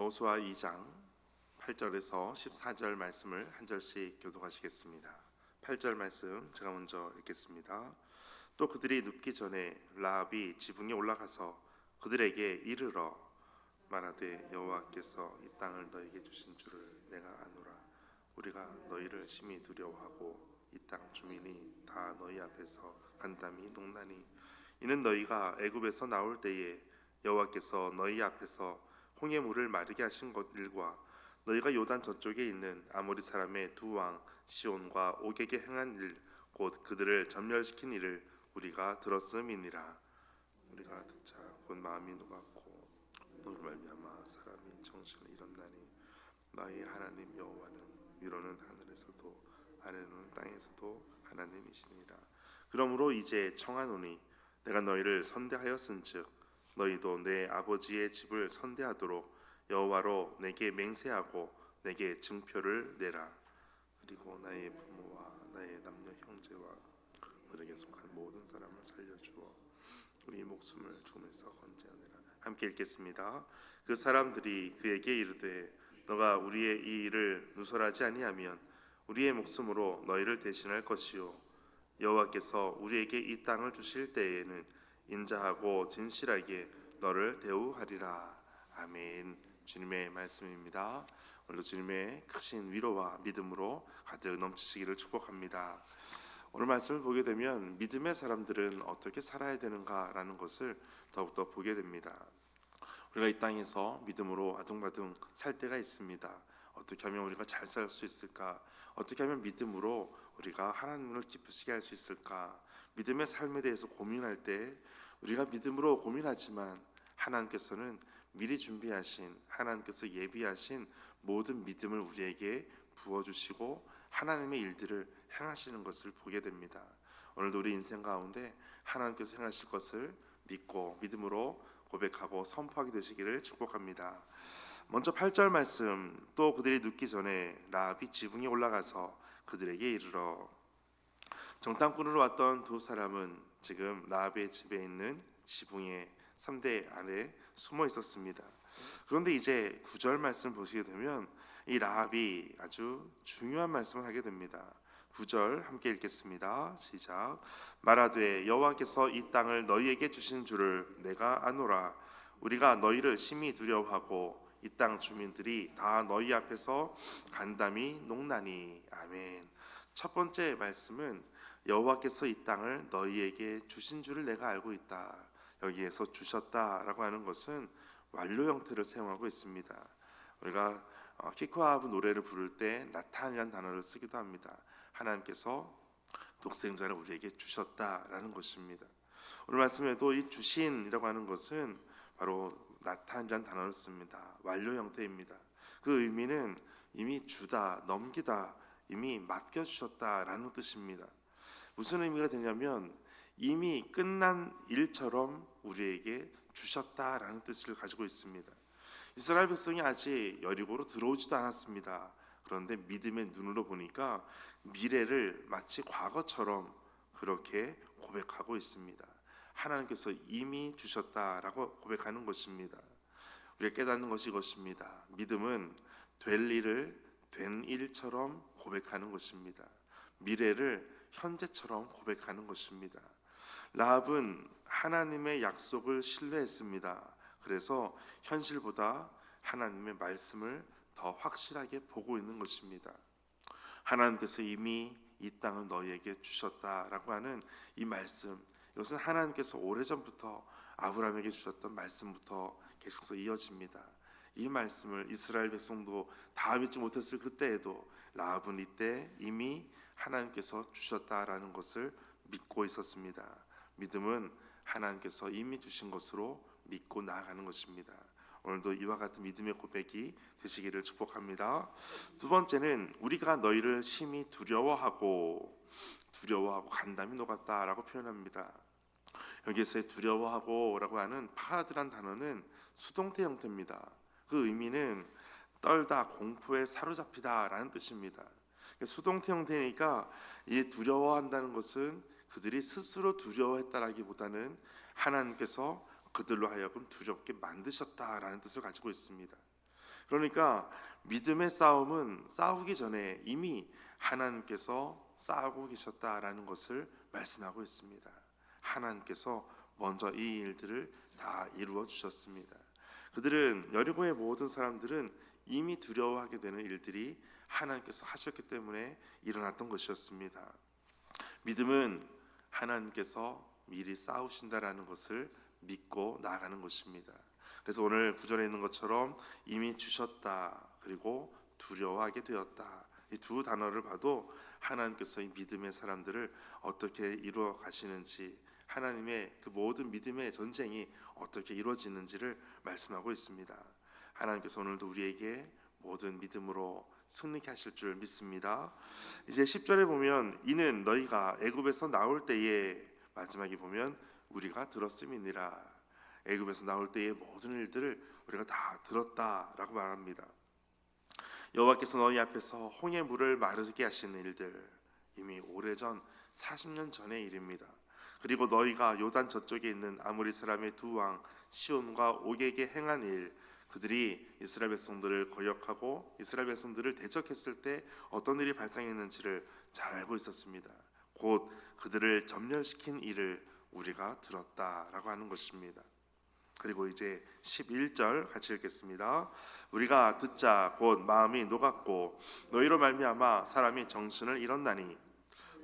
여호수아 2장 8절에서 14절 말씀을 한 절씩 교독하시겠습니다. 8절 말씀 제가 먼저 읽겠습니다. 또 그들이 눕기 전에 라합이 지붕에 올라가서 그들에게 이르러 말하되 여호와께서 이 땅을 너에게 주신 줄을 내가 아노라. 우리가 너희를 심히 두려워하고 이 땅 주민이 다 너희 앞에서 간담이 녹나니 이는 너희가 애굽에서 나올 때에 여호와께서 너희 앞에서 홍해 물을 마르게 하신 것 일과 너희가 요단 저쪽에 있는 아모리 사람의 두 왕 시온과 옥에게 행한 일 곧 그들을 전멸시킨 일을 우리가 들었음이니라. 우리가 듣자 곧 마음이 녹았고 너로 말미암아 사람이 정신을 잃었나니 너희 하나님 여호와는 위로는 하늘에서도 아래로는 땅에서도 하나님이시니라. 그러므로 이제 청하노니 내가 너희를 선대하였은즉 너희도 내 아버지의 집을 선대하도록 여호와로 내게 맹세하고 내게 증표를 내라. 그리고 나의 부모와 나의 남녀 형제와 너에게 속한 모든 사람을 살려주어 우리 목숨을 죽음에서 건져내라. 함께 읽겠습니다. 그 사람들이 그에게 이르되 너가 우리의 이 일을 누설하지 아니하면 우리의 목숨으로 너희를 대신할 것이요 여호와께서 우리에게 이 땅을 주실 때에는 인자하고 진실하게 너를 대우하리라. 아멘. 주님의 말씀입니다. 오늘도 주님의 크신 위로와 믿음으로 가득 넘치시기를 축복합니다. 오늘 말씀을 보게 되면 믿음의 사람들은 어떻게 살아야 되는가라는 것을 더욱더 보게 됩니다. 우리가 이 땅에서 믿음으로 아둥바둥 살 때가 있습니다. 어떻게 하면 우리가 잘 살 수 있을까? 어떻게 하면 믿음으로 우리가 하나님을 기쁘시게 할 수 있을까? 믿음의 삶에 대해서 고민할 때 우리가 믿음으로 고민하지만 하나님께서는 미리 준비하신, 하나님께서 예비하신 모든 믿음을 우리에게 부어주시고 하나님의 일들을 행하시는 것을 보게 됩니다. 오늘도 우리 인생 가운데 하나님께서 행하실 것을 믿고 믿음으로 고백하고 선포하게 되시기를 축복합니다. 먼저 8절 말씀, 또 그들이 눕기 전에 라합이 지붕에 올라가서 그들에게 이르러. 정탐꾼으로 왔던 두 사람은 지금 라합의 집에 있는 지붕의 3대 안에 숨어 있었습니다. 그런데 이제 9절 말씀을 보시게 되면 이 라합이 아주 중요한 말씀을 하게 됩니다. 9절 함께 읽겠습니다. 시작. 말하되 여호와께서 이 땅을 너희에게 주신 줄을 내가 아노라. 우리가 너희를 심히 두려워하고 이 땅 주민들이 다 너희 앞에서 간담이 녹나니. 아멘. 첫 번째 말씀은 여호와께서 이 땅을 너희에게 주신 줄을 내가 알고 있다. 여기에서 주셨다라고 하는 것은 완료 형태를 사용하고 있습니다. 우리가 키코하브 노래를 부를 때 나탄이라는 단어를 쓰기도 합니다. 하나님께서 독생자를 우리에게 주셨다라는 것입니다. 오늘 말씀에도 이 주신이라고 하는 것은 바로 나탄이라는 단어를 씁니다. 완료 형태입니다. 그 의미는 이미 주다, 넘기다, 이미 맡겨주셨다라는 뜻입니다. 무슨 의미가 되냐면 이미 끝난 일처럼 우리에게 주셨다라는 뜻을 가지고 있습니다. 이스라엘 백성이 아직 여리고로 들어오지도 않았습니다. 그런데 믿음의 눈으로 보니까 미래를 마치 과거처럼 그렇게 고백하고 있습니다. 하나님께서 이미 주셨다라고 고백하는 것입니다. 우리가 깨닫는 것이 이것입니다. 믿음은 될 일을 된 일처럼 고백하는 것입니다. 미래를 현재처럼 고백하는 것입니다. 라합은 하나님의 약속을 신뢰했습니다. 그래서 현실보다 하나님의 말씀을 더 확실하게 보고 있는 것입니다. 하나님께서 이미 이 땅을 너희에게 주셨다라고 하는 이 말씀, 이것은 하나님께서 오래전부터 아브라함에게 주셨던 말씀부터 계속해서 이어집니다. 이 말씀을 이스라엘 백성도 다 믿지 못했을 그때에도 라합은 이때 이미 하나님께서 주셨다라는 것을 믿고 있었습니다. 믿음은 하나님께서 이미 주신 것으로 믿고 나아가는 것입니다. 오늘도 이와 같은 믿음의 고백이 되시기를 축복합니다. 두 번째는 우리가 너희를 심히 두려워하고 간담이 녹았다라고 표현합니다. 여기에서의 두려워하고라고 하는 파하드란 단어는 수동태 형태입니다. 그 의미는 떨다, 공포에 사로잡히다라는 뜻입니다. 수동태 형태니까 이 두려워한다는 것은 그들이 스스로 두려워했다라기보다는 하나님께서 그들로 하여금 두렵게 만드셨다라는 뜻을 가지고 있습니다. 그러니까 믿음의 싸움은 싸우기 전에 이미 하나님께서 싸우고 계셨다라는 것을 말씀하고 있습니다. 하나님께서 먼저 이 일들을 다 이루어 주셨습니다. 그들은 여리고의 모든 사람들은 이미 두려워하게 되는 일들이 하나님께서 하셨기 때문에 일어났던 것이었습니다. 믿음은 하나님께서 미리 싸우신다라는 것을 믿고 나아가는 것입니다. 그래서 오늘 구절에 있는 것처럼 이미 주셨다 그리고 두려워하게 되었다, 이 두 단어를 봐도 하나님께서 이 믿음의 사람들을 어떻게 이루어 가시는지, 하나님의 그 모든 믿음의 전쟁이 어떻게 이루어지는지를 말씀하고 있습니다. 하나님께서 오늘도 우리에게 모든 믿음으로 승리케 하실 줄 믿습니다. 이제 10절에 보면 이는 너희가 애굽에서 나올 때에, 마지막에 보면 우리가 들었음이니라. 애굽에서 나올 때의 모든 일들을 우리가 다 들었다라고 말합니다. 여호와께서 너희 앞에서 홍해 물을 마르게 하시는 일들, 이미 오래전 40년 전의 일입니다. 그리고 너희가 요단 저쪽에 있는 아모리 사람의 두 왕 시온과 옥에게 행한 일, 그들이 이스라엘 백성들을 거역하고 이스라엘 백성들을 대적했을 때 어떤 일이 발생했는지를 잘 알고 있었습니다. 곧 그들을 점령시킨 일을 우리가 들었다라고 하는 것입니다. 그리고 이제 11절 같이 읽겠습니다. 우리가 듣자 곧 마음이 녹았고 너희로 말미암아 사람이 정신을 잃었나니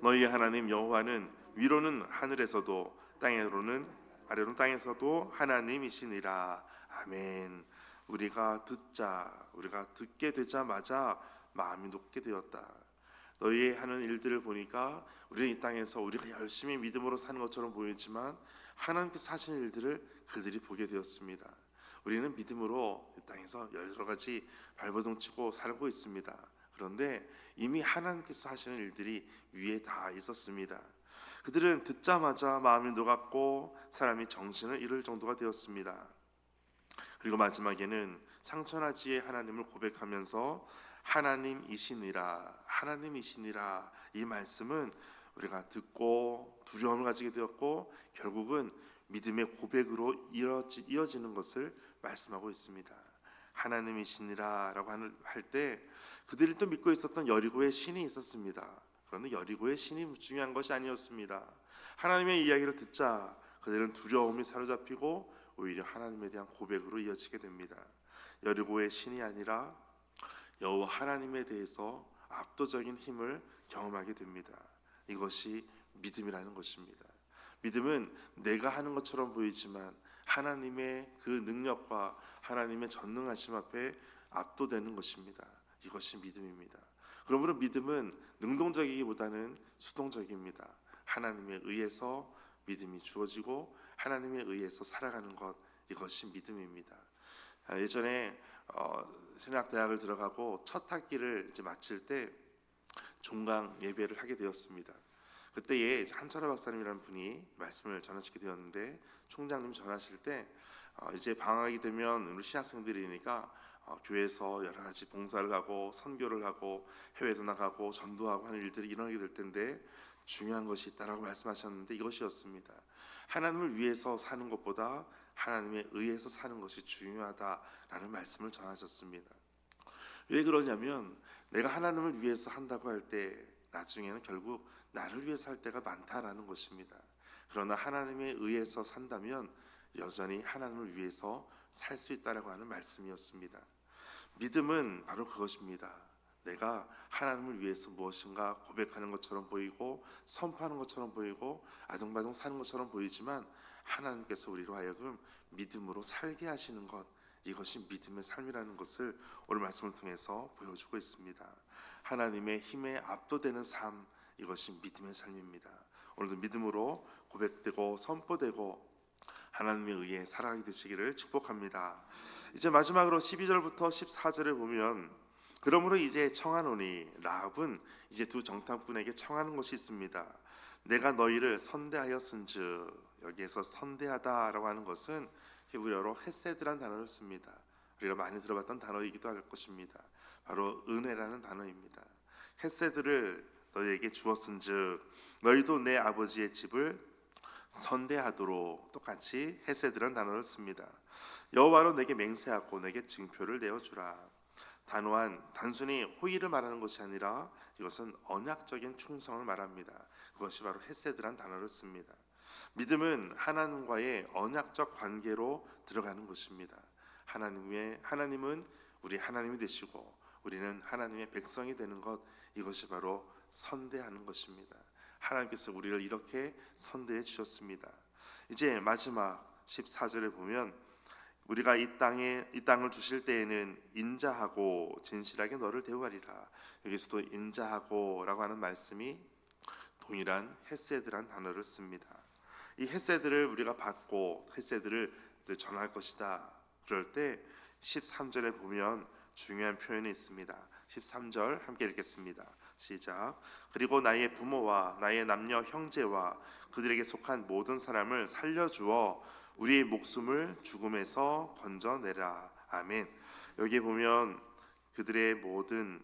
너희의 하나님 여호와는 위로는 하늘에서도 땅으로는 아래로는 땅에서도 하나님이시니라. 아멘. 우리가 듣자, 우리가 듣게 되자마자 마음이 녹게 되었다. 너희의 하는 일들을 보니까 우리는 이 땅에서 우리가 열심히 믿음으로 사는 것처럼 보이지만 하나님께서 하시는 일들을 그들이 보게 되었습니다. 우리는 믿음으로 이 땅에서 여러 가지 발버둥 치고 살고 있습니다. 그런데 이미 하나님께서 하시는 일들이 위에 다 있었습니다. 그들은 듣자마자 마음이 녹았고 사람이 정신을 잃을 정도가 되었습니다. 그리고 마지막에는 상천하지의 하나님을 고백하면서 하나님이시니라, 하나님이시니라, 이 말씀은 우리가 듣고 두려움을 가지게 되었고 결국은 믿음의 고백으로 이어지는 것을 말씀하고 있습니다. 하나님이시니라 라고 할 때 그들이 또 믿고 있었던 여리고의 신이 있었습니다. 그런데 여리고의 신이 중요한 것이 아니었습니다. 하나님의 이야기를 듣자 그들은 두려움이 사로잡히고 오히려 하나님에 대한 고백으로 이어지게 됩니다. 여리고의 신이 아니라 여호와 하나님에 대해서 압도적인 힘을 경험하게 됩니다. 이것이 믿음이라는 것입니다. 믿음은 내가 하는 것처럼 보이지만 하나님의 그 능력과 하나님의 전능하심 앞에 압도되는 것입니다. 이것이 믿음입니다. 그러므로 믿음은 능동적이기보다는 수동적입니다. 하나님에 의해서 믿음이 주어지고 하나님에 의해서 살아가는 것, 이것이 믿음입니다. 예전에 신학대학을 들어가고 첫 학기를 이제 마칠 때 종강 예배를 하게 되었습니다. 그때에 한철호 박사님이라는 분이 말씀을 전하시게 되었는데, 총장님 전하실 때 이제 방학이 되면 우리 신학생들이니까 교회에서 여러 가지 봉사를 하고 선교를 하고 해외도 나가고 전도하고 하는 일들이 일어나게 될 텐데 중요한 것이 있다라고 말씀하셨는데 이것이었습니다. 하나님을 위해서 사는 것보다 하나님에 의해서 사는 것이 중요하다라는 말씀을 전하셨습니다. 왜 그러냐면 내가 하나님을 위해서 한다고 할 때 나중에는 결국 나를 위해서 할 때가 많다라는 것입니다. 그러나 하나님에 의해서 산다면 여전히 하나님을 위해서 살 수 있다라고 하는 말씀이었습니다. 믿음은 바로 그것입니다. 내가 하나님을 위해서 무엇인가 고백하는 것처럼 보이고 선포하는 것처럼 보이고 아둥바둥 사는 것처럼 보이지만 하나님께서 우리로 하여금 믿음으로 살게 하시는 것, 이것이 믿음의 삶이라는 것을 오늘 말씀을 통해서 보여주고 있습니다. 하나님의 힘에 압도되는 삶, 이것이 믿음의 삶입니다. 오늘도 믿음으로 고백되고 선포되고 하나님에 의해 살아가게 되시기를 축복합니다. 이제 마지막으로 12절부터 14절에 보면 그러므로 이제 청하노니, 라합은 이제 두 정탐꾼에게 청하는 것이 있습니다. 내가 너희를 선대하였은즉, 여기에서 선대하다라고 하는 것은 히브리어로 헤세드라는 단어를 씁니다. 우리가 많이 들어봤던 단어이기도 할 것입니다. 바로 은혜라는 단어입니다. 헤세드를 너희에게 주었은즉 너희도 내 아버지의 집을 선대하도록 똑같이 헤세드라는 단어를 씁니다. 여호와로 내게 맹세하고 내게 증표를 내어주라. 단순히 호의를 말하는 것이 아니라 이것은 언약적인 충성을 말합니다. 그것이 바로 헤세드란 단어를 씁니다. 믿음은 하나님과의 언약적 관계로 들어가는 것입니다. 하나님은 우리 하나님이 되시고 우리는 하나님의 백성이 되는 것, 이것이 바로 선대하는 것입니다. 하나님께서 우리를 이렇게 선대해 주셨습니다. 이제 마지막 14절에 보면 우리가 이 땅을 주실 때에는 인자하고 진실하게 너를 대우하리라. 여기서도 인자하고라고 하는 말씀이 동일한 헤세드란 단어를 씁니다. 이 헤세드를 우리가 받고 헤세드를 전할 것이다. 그럴 때 13절에 보면 중요한 표현이 있습니다. 13절 함께 읽겠습니다. 시작. 그리고 나의 부모와 나의 남녀 형제와 그들에게 속한 모든 사람을 살려주어 우리의 목숨을 죽음에서 건져내라. 아멘. 여기 보면 그들의 모든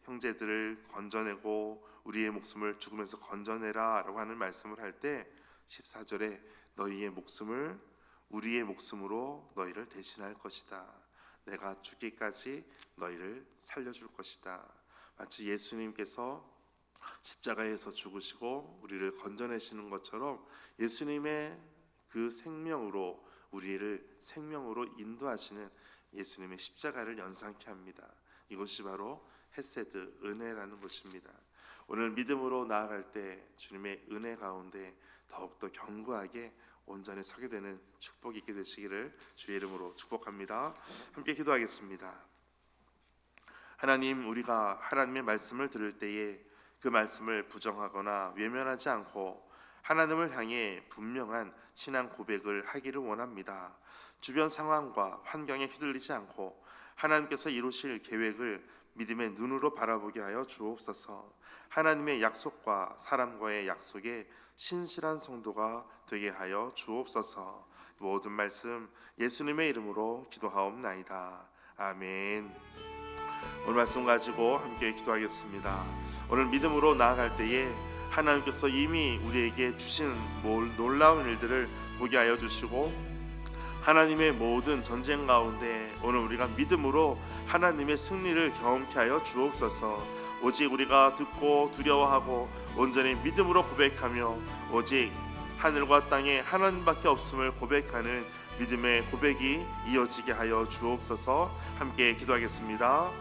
형제들을 건져내고 우리의 목숨을 죽음에서 건져내라 라고 하는 말씀을 할 때 14절에 너희의 목숨을 우리의 목숨으로 너희를 대신할 것이다. 내가 죽기까지 너희를 살려줄 것이다. 마치 예수님께서 십자가에서 죽으시고 우리를 건져내시는 것처럼 예수님의 그 생명으로 우리를 생명으로 인도하시는 예수님의 십자가를 연상케 합니다. 이것이 바로 헤세드, 은혜라는 것입니다. 오늘 믿음으로 나아갈 때 주님의 은혜 가운데 더욱더 견고하게 온전히 서게 되는 축복이 있게 되시기를 주의 이름으로 축복합니다. 함께 기도하겠습니다. 하나님, 우리가 하나님의 말씀을 들을 때에 그 말씀을 부정하거나 외면하지 않고 하나님을 향해 분명한 신앙 고백을 하기를 원합니다. 주변 상황과 환경에 휘둘리지 않고 하나님께서 이루실 계획을 믿음의 눈으로 바라보게 하여 주옵소서. 하나님의 약속과 사람과의 약속에 신실한 성도가 되게 하여 주옵소서. 모든 말씀 예수님의 이름으로 기도하옵나이다. 아멘. 오늘 말씀 가지고 함께 기도하겠습니다. 오늘 믿음으로 나아갈 때에 하나님께서 이미 우리에게 주신 놀라운 일들을 보게 하여 주시고 하나님의 모든 전쟁 가운데 오늘 우리가 믿음으로 하나님의 승리를 경험케 하여 주옵소서. 오직 우리가 듣고 두려워하고 온전히 믿음으로 고백하며 오직 하늘과 땅에 하나님밖에 없음을 고백하는 믿음의 고백이 이어지게 하여 주옵소서. 함께 기도하겠습니다.